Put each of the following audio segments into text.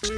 What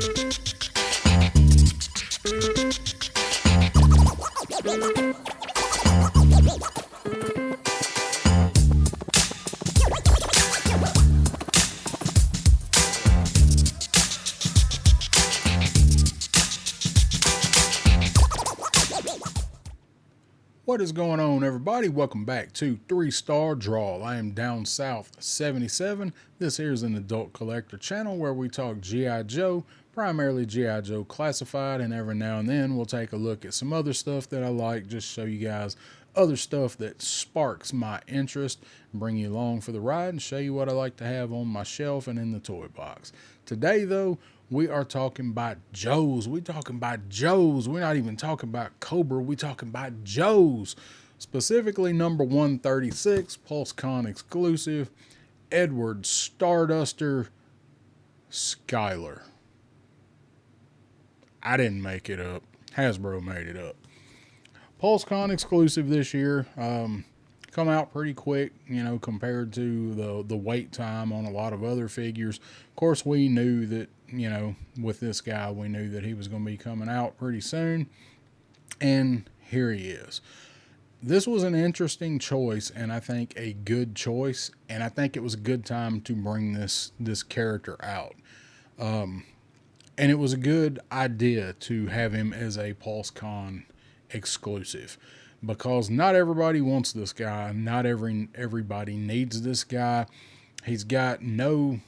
is going on, everybody? Welcome back to 3-Star Draw. I am Down South 77. This here is an adult collector channel where we talk G.I. Joe, primarily G.I. Joe Classified, and every now and then we'll take a look at some other stuff that I like, just show you guys other stuff that sparks my interest, bring you along for the ride, and show you what I like to have on my shelf and in the toy box. Today, though, we are talking about Joes. We're talking about Joes. We're not even talking about Cobra. We're talking about Joes. Specifically, number 136, PulseCon exclusive, Aaaah Starduster, Skylar. I didn't make it up. Hasbro made it up. PulseCon exclusive this year. Come out pretty quick, you know, compared to the wait time on a lot of other figures. Of course, we knew that, you know, with this guy, we knew that he was going to be coming out pretty soon. And here he is. This was an interesting choice, and I think a good choice. And I think it was a good time to bring this character out. And it was a good idea to have him as a PulseCon exclusive, because not everybody wants this guy. Not everybody needs this guy. He's got no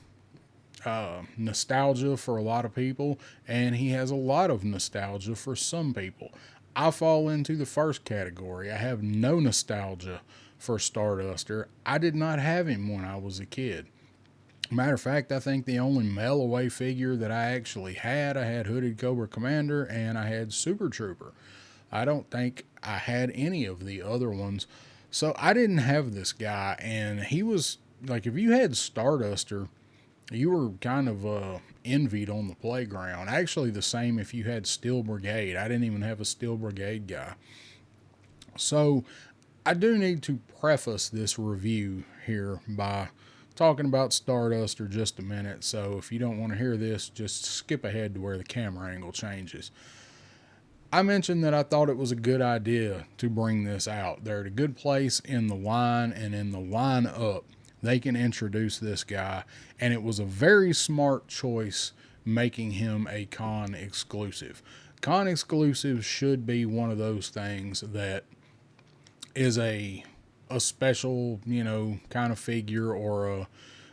nostalgia for a lot of people, and he has a lot of nostalgia for some people. I fall into the first category. I have no nostalgia for Starduster. I did not have him when I was a kid. Matter of fact, I think the only mail away figure that I actually had, I had Hooded Cobra Commander and I had Super Trooper. I don't think I had any of the other ones. So I didn't have this guy, and he was like, if you had Starduster, you were kind of envied on the playground. Actually, the same if you had Steel Brigade. I didn't even have a Steel Brigade guy. So I do need to preface this review here by talking about Starduster just a minute. So if you don't want to hear this, just skip ahead to where the camera angle changes. I mentioned that I thought it was a good idea to bring this out. They're at a good place in the line, and in the line up, they can introduce this guy, and it was a very smart choice making him a con exclusive. Con exclusive should be one of those things that is a special, you know, kind of figure, or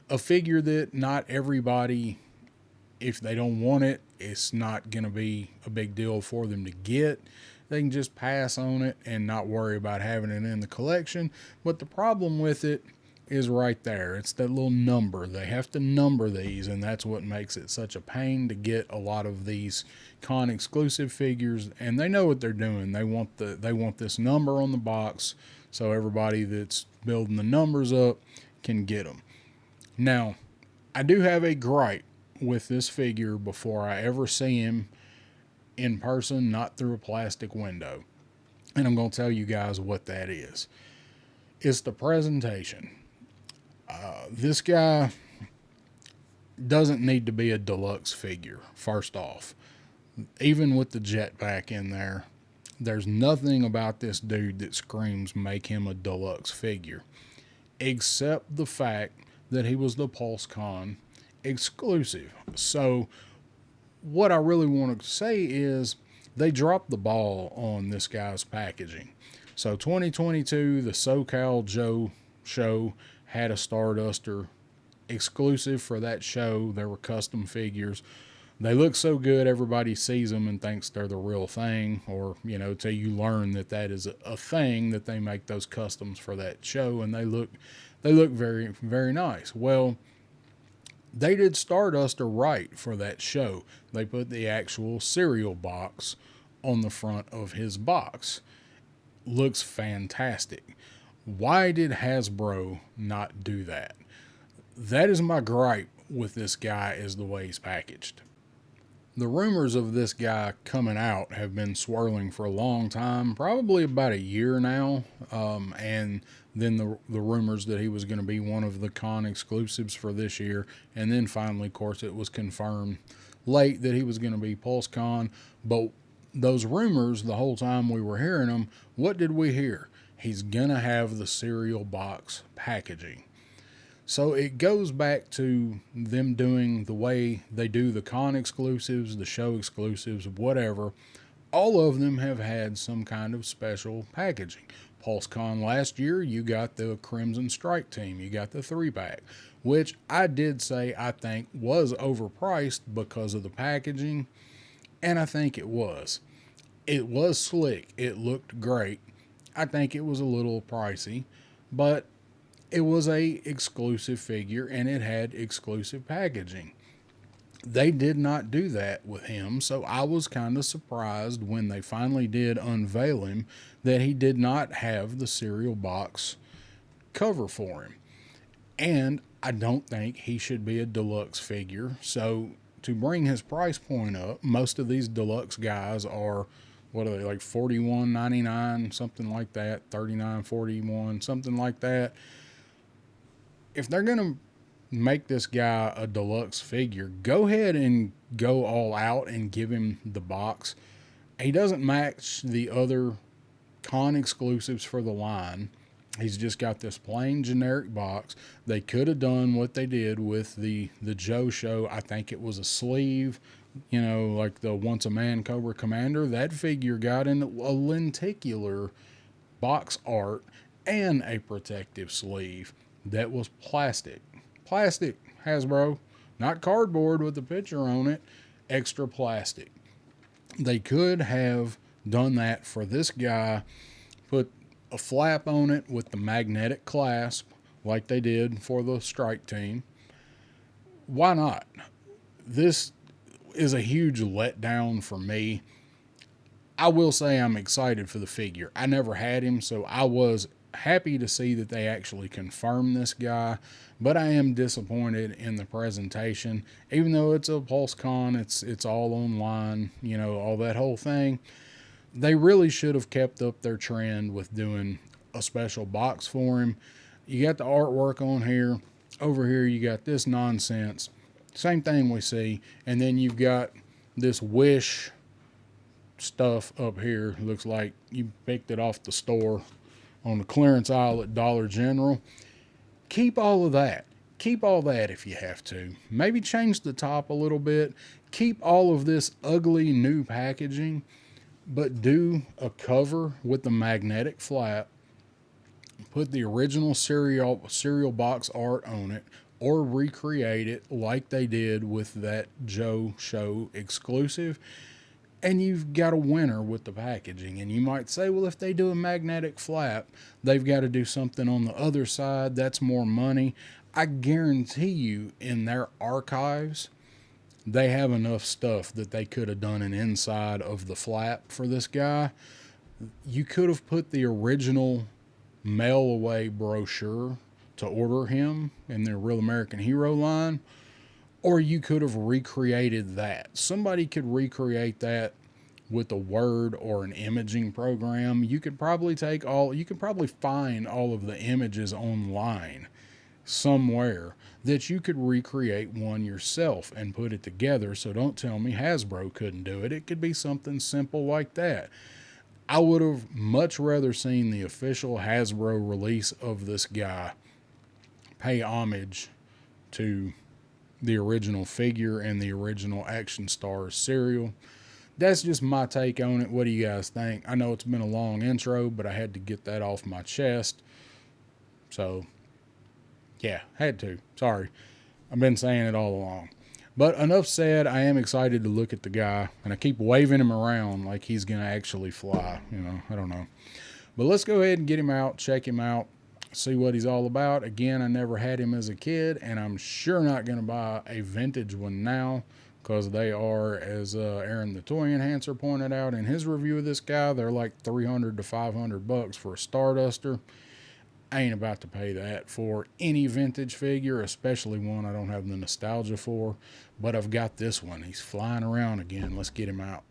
a figure that not everybody, if they don't want it, it's not going to be a big deal for them to get. They can just pass on it and not worry about having it in the collection. But the problem with it is right there. It's that little number. They have to number these, and that's what makes it such a pain to get a lot of these con exclusive figures. And they know what they're doing. They want this number on the box, so everybody that's building the numbers up can get them. Now, I do have a gripe with this figure before I ever see him in person, not through a plastic window. And I'm going to tell you guys what that is. It's the presentation. This guy doesn't need to be a deluxe figure, first off. Even with the jetpack in there, there's nothing about this dude that screams make him a deluxe figure, except the fact that he was the PulseCon exclusive. So what I really want to say is they dropped the ball on this guy's packaging. So 2022, the SoCal Joe show had a Starduster exclusive for that show. There were custom figures. They look so good, everybody sees them and thinks they're the real thing, or, you know, till you learn that that is a thing, that they make those customs for that show, and they look very, very nice. Well, they did Starduster right for that show. They put the actual cereal box on the front of his box. Looks fantastic. Why did Hasbro not do that? That is my gripe with this guy, is the way he's packaged. The rumors of this guy coming out have been swirling for a long time, probably about a year now. And then the rumors that he was going to be one of the con exclusives for this year. And then finally, of course, it was confirmed late that he was going to be PulseCon, but those rumors, the whole time we were hearing them, what did we hear? He's going to have the cereal box packaging. So it goes back to them doing the way they do the con exclusives, the show exclusives, whatever. All of them have had some kind of special packaging. PulseCon last year, you got the Crimson Strike team, you got the 3-pack, which I did say I think was overpriced because of the packaging, and I think it was. It was slick, it looked great. I think it was a little pricey, but it was a exclusive figure and it had exclusive packaging. They did not do that with him, so I was kind of surprised when they finally did unveil him that he did not have the cereal box cover for him. And I don't think he should be a deluxe figure. So to bring his price point up, most of these deluxe guys are, what are they, like $41.99, something like that, $39.41, something like that. If they're gonna make this guy a deluxe figure, go ahead and go all out and give him the box. He doesn't match the other con exclusives for the line. He's just got this plain generic box. They could have done what they did with the Joe show. I think it was a sleeve, like the Once a Man Cobra Commander. That figure got in a lenticular box art and a protective sleeve that was plastic. Plastic, Hasbro, not cardboard with a picture on it, extra plastic. They could have done that for this guy, put a flap on it with the magnetic clasp like they did for the strike team. Why not? This is a huge letdown for me. I will say I'm excited for the figure. I never had him, so I was happy to see that they actually confirmed this guy, but I am disappointed in the presentation. Even though it's a PulseCon, it's all online, all that whole thing. They really should have kept up their trend with doing a special box for him. You got the artwork on here. Over here you got this nonsense. Same thing we see. And then you've got this Wish stuff up here. Looks like you picked it off the store on the clearance aisle at Dollar General. Keep all of that. Keep all that if you have to. Maybe change the top a little bit. Keep all of this ugly new packaging, but do a cover with the magnetic flap. Put the original cereal box art on it, or recreate it like they did with that Joe show exclusive, and you've got a winner with the packaging. And you might say, well, if they do a magnetic flap, they've got to do something on the other side. That's more money. I guarantee you in their archives, they have enough stuff that they could have done an inside of the flap for this guy. You could have put the original mail away brochure to order him in their Real American Hero line, or you could have recreated that. Somebody could recreate that with a Word or an imaging program. You could probably find all of the images online somewhere that you could recreate one yourself and put it together. So don't tell me Hasbro couldn't do it. It could be something simple like that. I would have much rather seen the official Hasbro release of this guy pay homage to the original figure and the original Action Stars cereal. That's just my take on it. What do you guys think? I know it's been a long intro, but I had to get that off my chest. So, yeah, had to. Sorry. I've been saying it all along. But enough said. I am excited to look at the guy, and I keep waving him around like he's going to actually fly. I don't know. But let's go ahead and get him out, check him out, see what he's all about. Again, I never had him as a kid, and I'm sure not going to buy a vintage one now, because they are, as Aaron the Toy Enhancer pointed out in his review of this guy, they're like $300 to $500 for a Starduster. I ain't about to pay that for any vintage figure, especially one I don't have the nostalgia for. But I've got this one. He's flying around again. Let's get him out.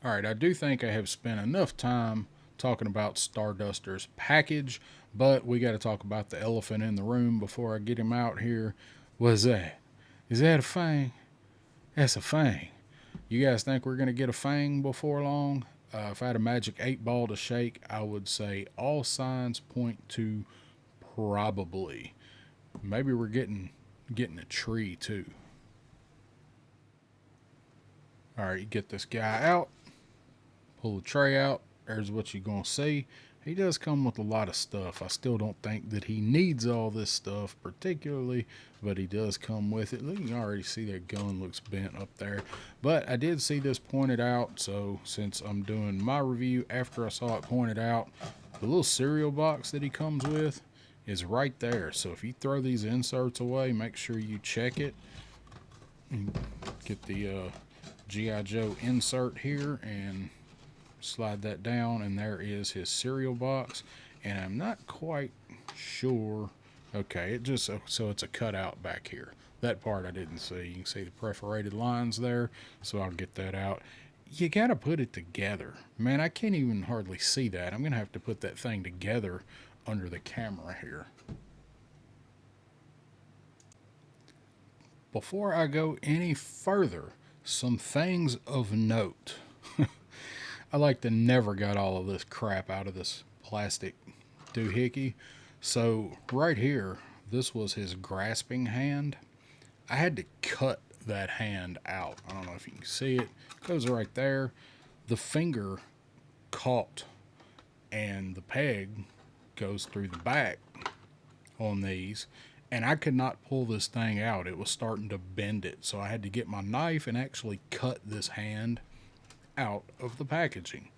All right, I do think I have spent enough time talking about Starduster's package, but we got to talk about the elephant in the room before I get him out here. What is that? Is that a fang? That's a fang. You guys think we're going to get a fang before long? If I had a magic 8 ball to shake, I would say all signs point to probably. Maybe we're getting a tree too. All right, you get this guy out, pull the tray out. There's what you're going to see. He does come with a lot of stuff. I still don't think that he needs all this stuff particularly, but he does come with it. Look, you can already see that gun looks bent up there. But I did see this pointed out, so since I'm doing my review after I saw it pointed out, the little cereal box that he comes with is right there. So if you throw these inserts away, make sure you check it. Get the G.I. Joe insert here and slide that down, and there is his cereal box. And I'm not quite sure. Okay, it just so it's a cutout back here. That part I didn't see. You can see the perforated lines there, so I'll get that out. You gotta put it together. Man, I can't even hardly see that. I'm gonna have to put that thing together under the camera here. Before I go any further, some things of note. I like to never got all of this crap out of this plastic doohickey. So right here, this was his grasping hand. I had to cut that hand out. I don't know if you can see it. It goes right there. The finger caught and the peg goes through the back on these, and I could not pull this thing out. It was starting to bend it, so I had to get my knife and actually cut this hand out of the packaging.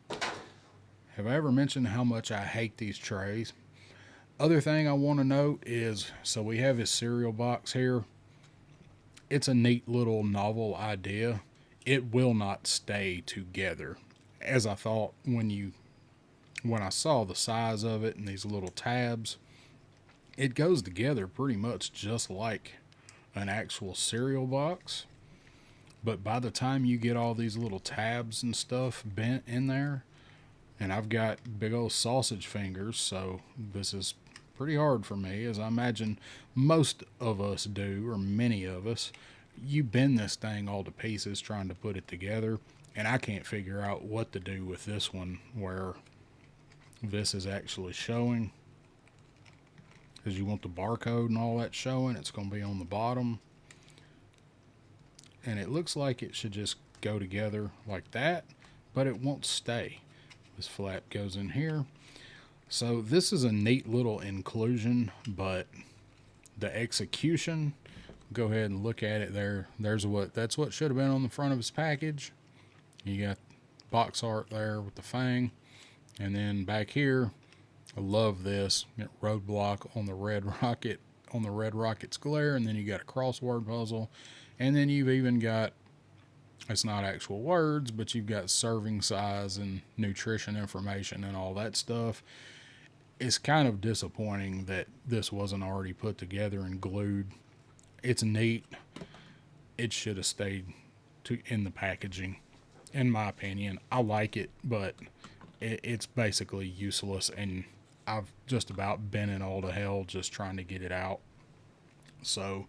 Have I ever mentioned how much I hate these trays? Other thing I want to note is, so we have his cereal box here. It's a neat little novel idea. It will not stay together, as I thought when I saw the size of it and these little tabs. It goes together pretty much just like an actual cereal box. But by the time you get all these little tabs and stuff bent in there, and I've got big old sausage fingers, so this is pretty hard for me, as I imagine most of us do, or many of us. You bend this thing all to pieces trying to put it together, and I can't figure out what to do with this one where this is actually showing. Because you want the barcode and all that showing, it's going to be on the bottom. And it looks like it should just go together like that, but it won't stay. This flap goes in here. So this is a neat little inclusion, but the execution, go ahead and look at it there. That's what should have been on the front of his package. You got box art there with the fang. And then back here, I love this. Roadblock on the red rocket's glare, and then you got a crossword puzzle. And then you've even got, it's not actual words, but you've got serving size and nutrition information and all that stuff. It's kind of disappointing that this wasn't already put together and glued. It's neat. It should have stayed in the packaging, in my opinion. I like it, but it's basically useless, and I've just about been in all to hell just trying to get it out. So,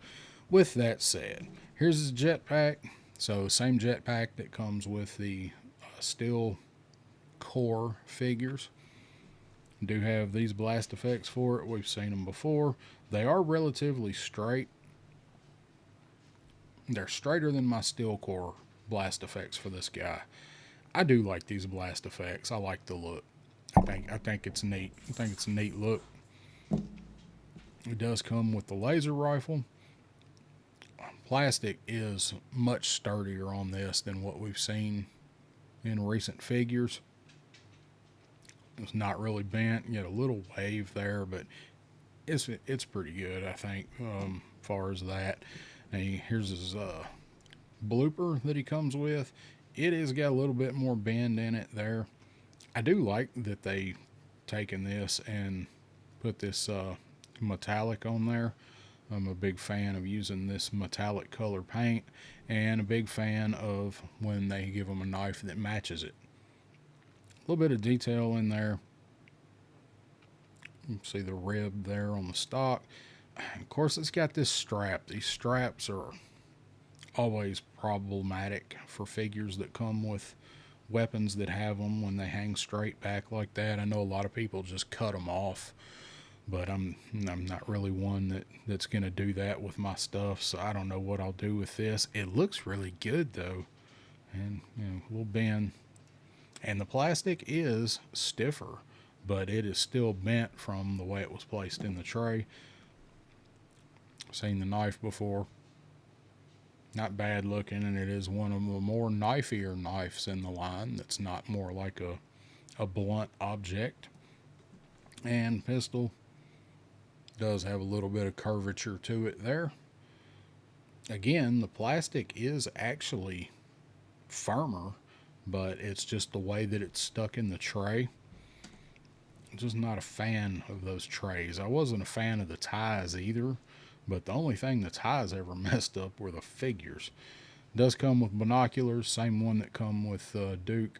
with that said, here's his jetpack. So, same jetpack that comes with the steel core figures. Do have these blast effects for it. We've seen them before. They are relatively straight. They're straighter than my steel core blast effects for this guy. I do like these blast effects. I like the look. I think it's neat. I think it's a neat look. It does come with the laser rifle. Plastic is much sturdier on this than what we've seen in recent figures. It's not really bent. You got a little wave there, but it's pretty good, I think, as far as that. Now, here's his blooper that he comes with. It has got a little bit more bend in it there. I do like that they taken this and put this metallic on there. I'm a big fan of using this metallic color paint, and a big fan of when they give them a knife that matches it. A little bit of detail in there. You can see the rib there on the stock. And of course, it's got this strap. These straps are always problematic for figures that come with weapons that have them when they hang straight back like that. I know a lot of people just cut them off, but I'm not really one that's gonna do that with my stuff. So I don't know what I'll do with this. It looks really good though, and we'll bend. And the plastic is stiffer, but it is still bent from the way it was placed in the tray. Seen the knife before. Not bad looking, and it is one of the more knifier knives in the line that's not more like a blunt object. And pistol does have a little bit of curvature to it there. Again, the plastic is actually firmer, but it's just the way that it's stuck in the tray. I'm just not a fan of those trays. I wasn't a fan of the ties either, but the only thing the ties ever messed up were the figures. It does come with binoculars, same one that come with Duke,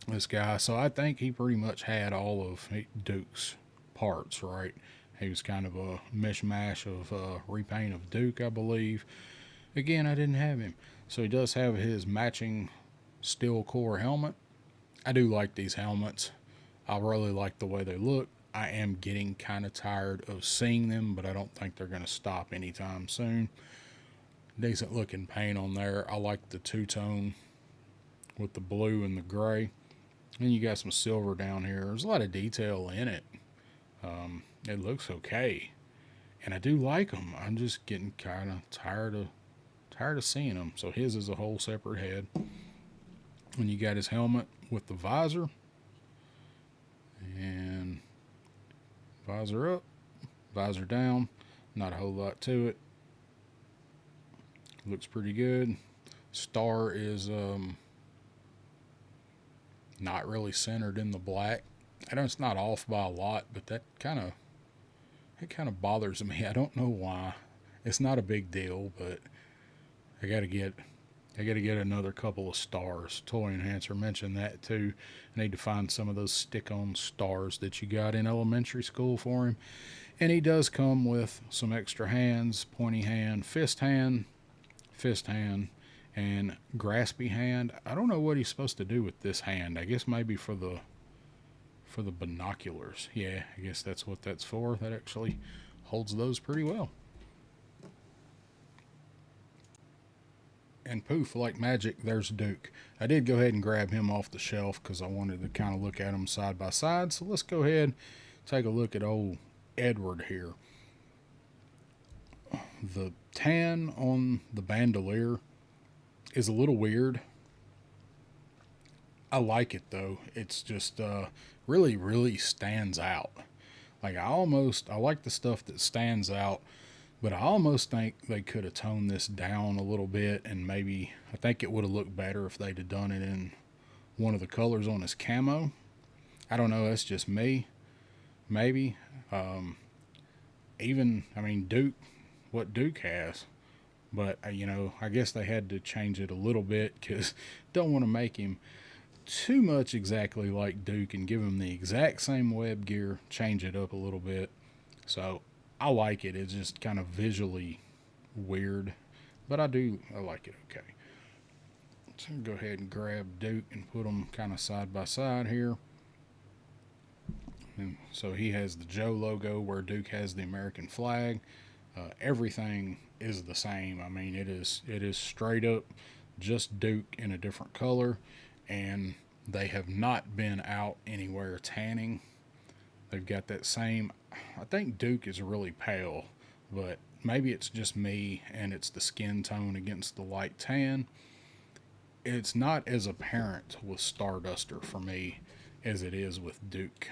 this guy. So I think he pretty much had all of Duke's parts, right? He was kind of a mishmash of repaint of Duke, I believe. Again, I didn't have him. So he does have his matching steel core helmet. I do like these helmets. I really like the way they look. I am getting kind of tired of seeing them, but I don't think they're going to stop anytime soon. Decent looking paint on there. I like the two-tone with the blue and the gray. And you got some silver down here. There's a lot of detail in it. It looks okay. And I do like them. I'm just getting kind of tired of seeing them. So his is a whole separate head. And you got his helmet with the visor. And visor up, visor down. Not a whole lot to it. Looks pretty good. Star is not really centered in the black. I know it's not off by a lot, but that kind of bothers me. I don't know why. It's not a big deal, but I gotta get another couple of stars. Toy Enhancer mentioned that too. I need to find some of those stick-on stars that you got in elementary school for him. And he does come with some extra hands: pointy hand, fist hand, and graspy hand. I don't know what he's supposed to do with this hand. I guess maybe for the binoculars. Yeah, I guess that's what that's for. That actually holds those pretty well. And poof, like magic, there's Duke. I did go ahead and grab him off the shelf because I wanted to kind of look at them side by side. So let's go ahead and take a look at old Edward here. The tan on the bandolier is a little weird. I like it though. It's just really, really stands out. Like I like the stuff that stands out, but I almost think they could have toned this down a little bit, and maybe I think it would have looked better if they'd have done it in one of the colors on his camo. I don't know. That's just me. Maybe. Duke, what Duke has. But, I guess they had to change it a little bit because don't want to make him too much exactly like Duke and give him the exact same web gear, change it up a little bit. So I like it. It's just kind of visually weird, but I like it okay. So go ahead and grab Duke and put them kind of side by side here. And so he has the Joe logo where Duke has the American flag. Everything is the same. I mean, it is straight up just Duke in a different color, and they have not been out anywhere tanning. They've got that same. I think Duke is really pale, but maybe it's just me and it's the skin tone against the light tan. It's not as apparent with Starduster for me as it is with Duke.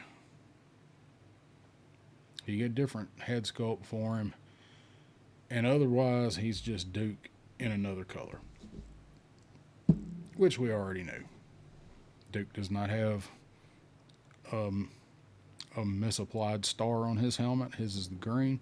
You get different head sculpt for him, and otherwise he's just Duke in another color, which we already knew. Duke does not have a misapplied star on his helmet. His is the green.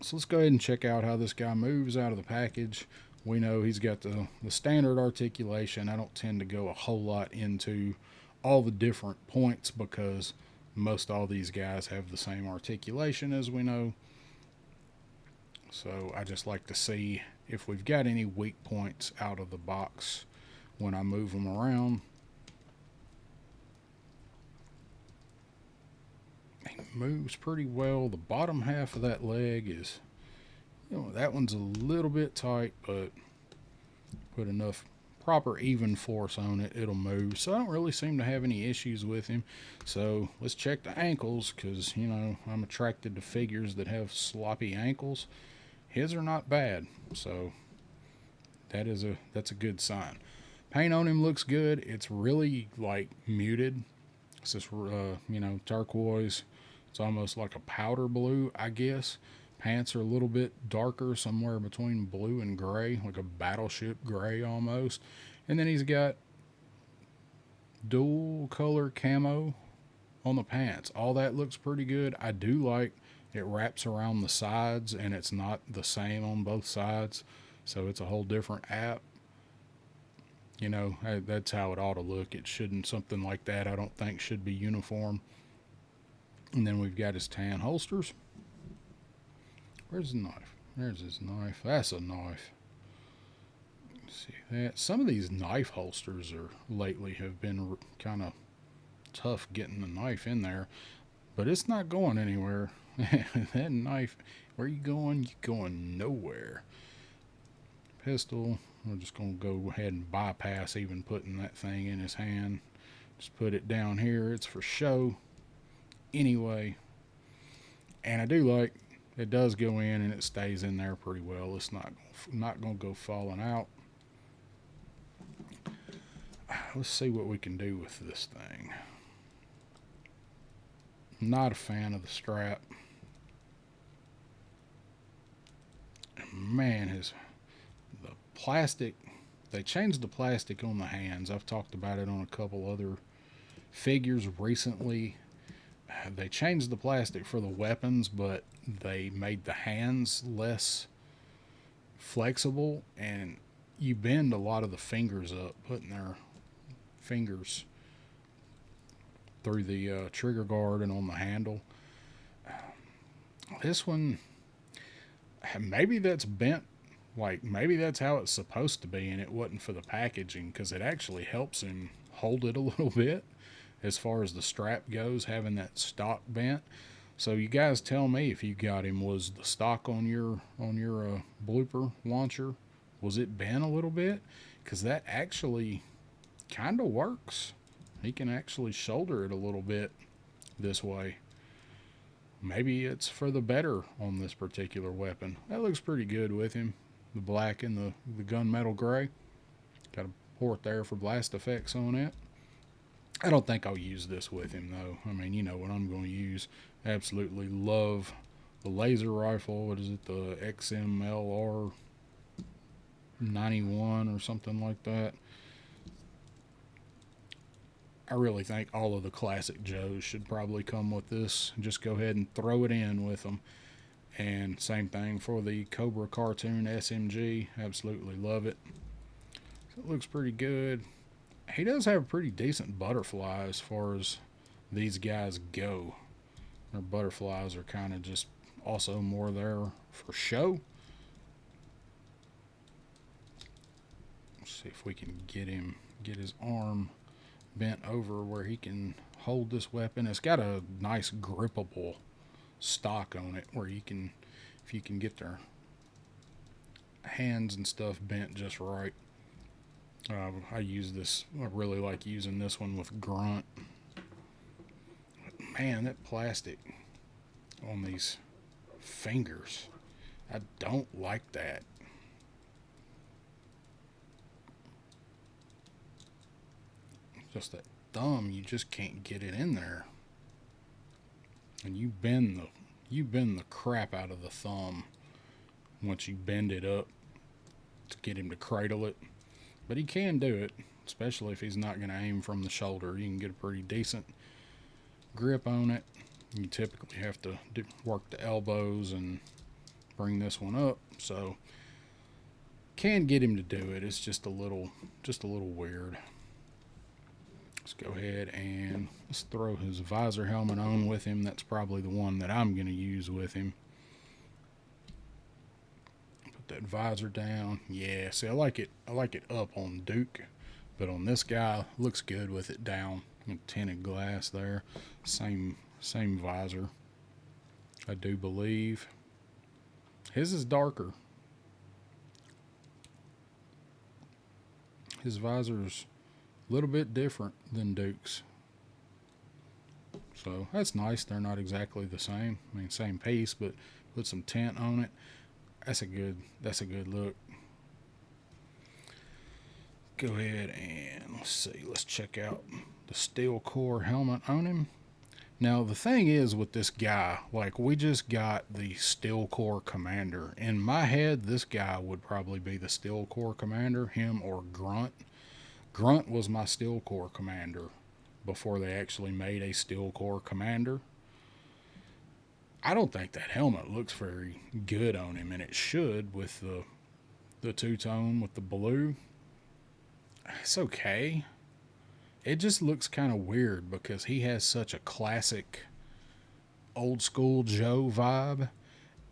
So let's go ahead and check out how this guy moves out of the package. We know he's got the standard articulation. I don't tend to go a whole lot into all the different points because most all these guys have the same articulation, as we know. So I just like to see if we've got any weak points out of the box when I move them around. He moves pretty well. The bottom half of that leg is, that one's a little bit tight, but put enough proper even force on it, it'll move. So I don't really seem to have any issues with him. So let's check the ankles, because I'm attracted to figures that have sloppy ankles. His are not bad, so that's a good sign. Paint on him looks good. It's really like muted. It's this turquoise. It's almost like a powder blue, I guess. Pants are a little bit darker, somewhere between blue and gray, like a battleship gray almost. And then he's got dual color camo on the pants. All that looks pretty good. I do like it wraps around the sides and it's not the same on both sides. So it's a whole different app. That's how it ought to look. It shouldn't, something like that, I don't think should be uniform. And then we've got his tan holsters. Where's the knife? There's his knife. That's a knife. Let's see that. Some of these knife holsters lately have been kind of tough getting the knife in there, but it's not going anywhere. That knife, where you going? You going nowhere. Pistol. We're just going to go ahead and bypass even putting that thing in his hand. Just put it down here. It's for show anyway. And I do like it does go in and it stays in there pretty well. It's not going to go falling out. Let's see what we can do with this thing. Not a fan of the strap. Man, the plastic, they changed the plastic on the hands. I've talked about it on a couple other figures recently. They changed the plastic for the weapons, but they made the hands less flexible, and you bend a lot of the fingers up, putting their fingers through the trigger guard and on the handle. This one, maybe that's bent, like maybe that's how it's supposed to be and it wasn't for the packaging, because it actually helps him hold it a little bit as far as the strap goes, having that stock bent. So you guys tell me, if you got him, was the stock on your blooper launcher, was it bent a little bit? Because that actually kind of works. He can actually shoulder it a little bit this way. Maybe it's for the better on this particular weapon. That looks pretty good with him. The black and the gunmetal gray. Got a port there for blast effects on it. I don't think I'll use this with him, though. I mean, you know what I'm going to use. Absolutely love the laser rifle. What is it? The XMLR 91 or something like that. I really think all of the classic Joes should probably come with this. Just go ahead and throw it in with them. And same thing for the Cobra Cartoon SMG. Absolutely love it. So it looks pretty good. He does have a pretty decent butterfly as far as these guys go. Their butterflies are kind of just also more there for show. Let's see if we can get his arm bent over where he can hold this weapon. It's got a nice grippable stock on it where you can, if you can get their hands and stuff bent just right. I use this, I really like using this one with Grunt. But man, that plastic on these fingers, I don't like that. Just that thumb, you just can't get it in there. And you bend the crap out of the thumb once you bend it up to get him to cradle it. But he can do it, especially if he's not going to aim from the shoulder. You can get a pretty decent grip on it. You typically have to work the elbows and bring this one up. So can get him to do it. It's just a little weird. Let's go ahead and let's throw his visor helmet on with him. That's probably the one that I'm going to use with him. put that visor down. Yeah, see, I like it up on Duke, but on this guy, looks good with it down. Tinted glass there. Same visor, I do believe. His is darker. His visor's a little bit different than Duke's. So that's nice. They're not exactly the same. I mean, same piece, but put some tint on it. That's a good look. Go ahead and let's see. Let's check out the steel core helmet on him. Now the thing is with this guy, like, we just got the steel core commander. In my head, this guy would probably be the steel core commander, him or Grunt. Grunt was my steel core commander before they actually made a steel core commander. I don't think that helmet looks very good on him, and it should with the two-tone with the blue. It's okay. It just looks kind of weird because he has such a classic old school Joe vibe,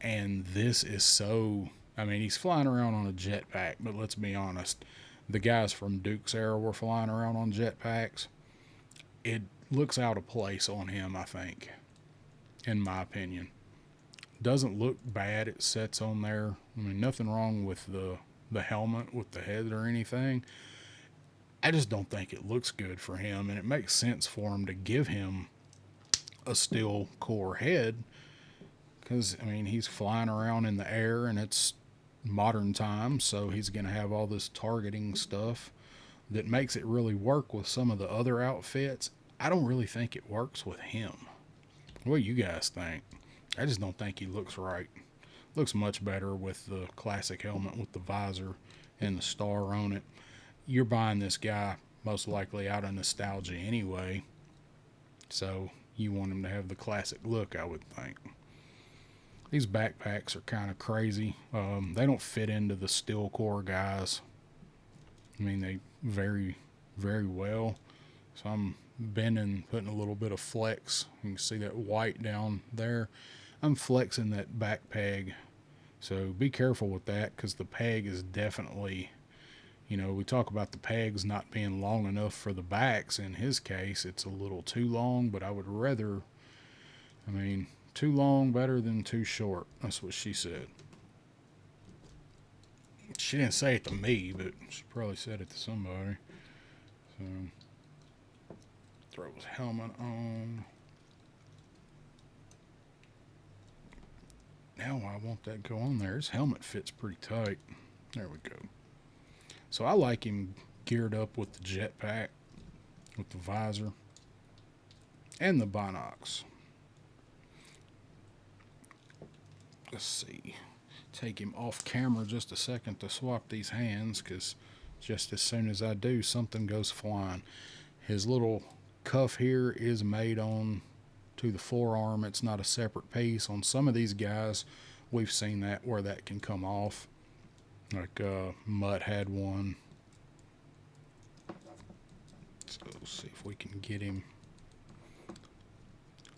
and this is so, I mean, he's flying around on a jetpack, but let's be honest, the guys from Duke's era were flying around on jetpacks. It looks out of place on him, I think, in my opinion. Doesn't look bad. It sets on there. I mean, nothing wrong with the helmet with the head or anything. I just don't think it looks good for him, and it makes sense for him to give him a steel core head because, I mean, he's flying around in the air and it's modern times, so he's going to have all this targeting stuff that makes it really work with some of the other outfits. I don't really think it works with him. What do you guys think? I just don't think he looks right. Looks much better with the classic helmet with the visor and the star on it. You're buying this guy most likely out of nostalgia anyway, so you want him to have the classic look, I would think. These backpacks are kind of crazy. They don't fit into the steel core guys. I mean, they very, very well. So I'm bending, putting a little bit of flex. You can see that white down there. I'm flexing that back peg. So be careful with that because the peg is definitely, you know, we talk about the pegs not being long enough for the backs. In his case, it's a little too long, but I would rather, I mean, too long better than too short. That's what she said. She didn't say it to me, but she probably said it to somebody. So, throw his helmet on. Now why won't that go on there? His helmet fits pretty tight. There we go. So I like him geared up with the jetpack, with the visor, and the binocs. Let's see. Take him off camera just a second to swap these hands, because just as soon as I do, something goes flying. His little cuff here is made on to the forearm. It's not a separate piece. On some of these guys, we've seen that where that can come off. Like Mutt had one. So let's see if we can get him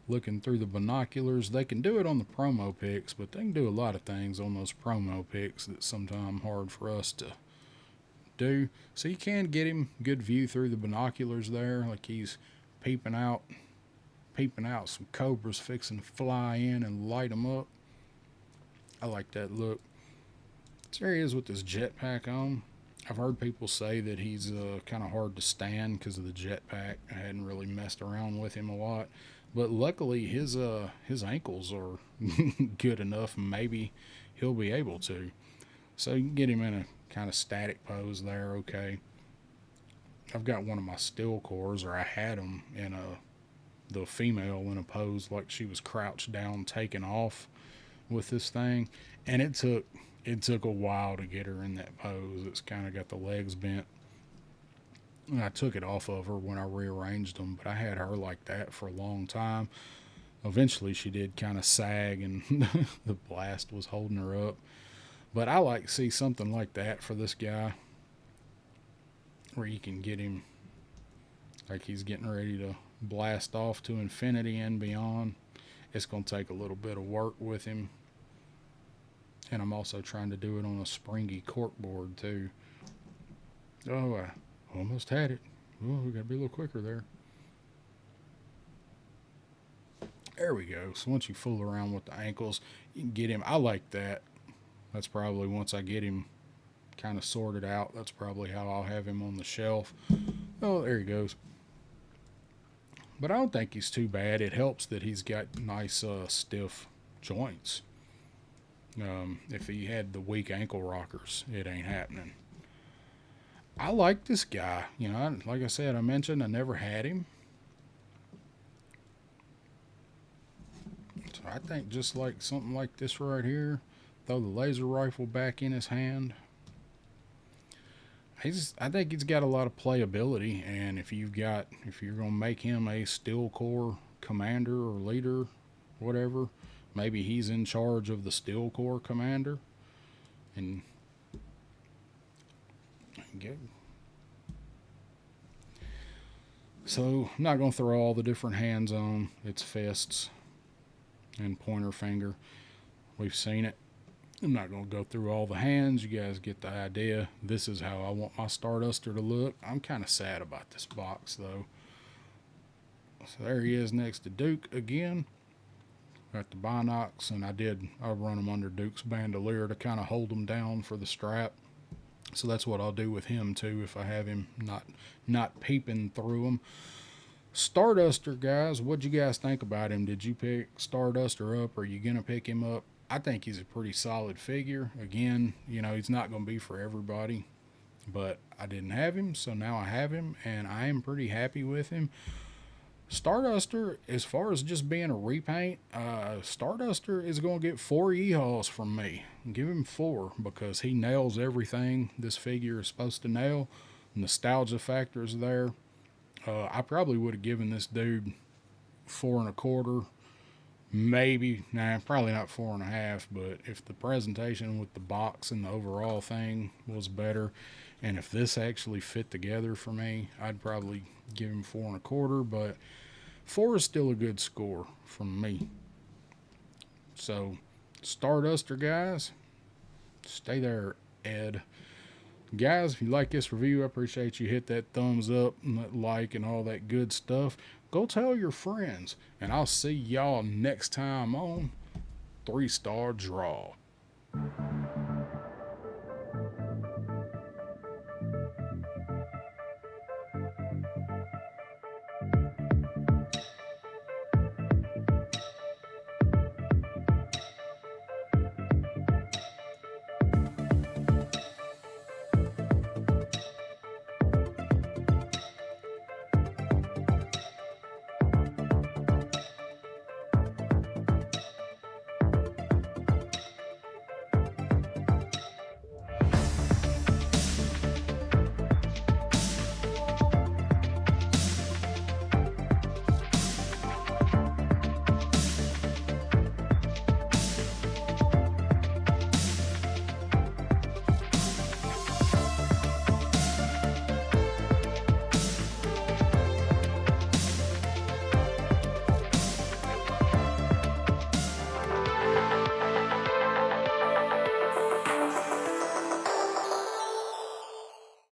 looking through the binoculars. They can do it on the promo pics, but they can do a lot of things on those promo pics that's sometimes hard for us to do. So you can get him good view through the binoculars there, like he's peeping out some cobras fixing to fly in and light them up. I like that look. So there he is with his jetpack on. I've heard people say that he's kind of hard to stand because of the jetpack. I hadn't really messed around with him a lot, but luckily his ankles are good enough. Maybe he'll be able to. So you can get him in a kind of static pose there. Okay. I've got one of my steel cores, or I had him in the female in a pose like she was crouched down, taking off with this thing, and it took a while to get her in that pose. It's kind of got the legs bent. And I took it off of her when I rearranged them, but I had her like that for a long time. Eventually she did kind of sag and the blast was holding her up. But I like to see something like that for this guy, where you can get him like he's getting ready to blast off to infinity and beyond. It's going to take a little bit of work with him. And I'm also trying to do it on a springy corkboard too. Oh, I almost had it. Oh, we gotta be a little quicker there. There we go. So once you fool around with the ankles, you can get him. I like that. That's probably once I get him kind of sorted out, that's probably how I'll have him on the shelf. Oh, there he goes. But I don't think he's too bad. It helps that he's got nice, stiff joints. If he had the weak ankle rockers, it ain't happening. I like this guy. You know, like I said, I mentioned I never had him. So I think just like something like this right here, throw the laser rifle back in his hand. I think he's got a lot of playability, and if you're gonna make him a Steel Corps commander or leader, whatever, maybe he's in charge of the Steel Corps commander, and go. So I'm not gonna throw all the different hands on. It's fists and pointer finger. We've seen it. I'm not going to go through all the hands. You guys get the idea. This is how I want my Starduster to look. I'm kind of sad about this box, though. So there he is next to Duke again. Got the binocs, and I'll run him under Duke's bandolier to kind of hold him down for the strap. So that's what I'll do with him, too, if I have him not peeping through him. Starduster, guys, what'd you guys think about him? Did you pick Starduster up? Are you going to pick him up? I think he's a pretty solid figure. Again, you know, he's not going to be for everybody, but I didn't have him, so now I have him, and I am pretty happy with him. Starduster, as far as just being a repaint, Starduster is going to get 4 yeehaws from me. Give him 4 because he nails everything this figure is supposed to nail. Nostalgia factor is there. I probably would have given this dude 4 1/4. Maybe, probably not 4 1/2, but if the presentation with the box and the overall thing was better, and if this actually fit together for me, I'd probably give him 4 1/4, but 4 is still a good score from me. So, Starduster, guys, stay there, Ed. Guys, if you like this review, I appreciate you hit that thumbs up and that like and all that good stuff. Go tell your friends, and I'll see y'all next time on 3-Star Draw.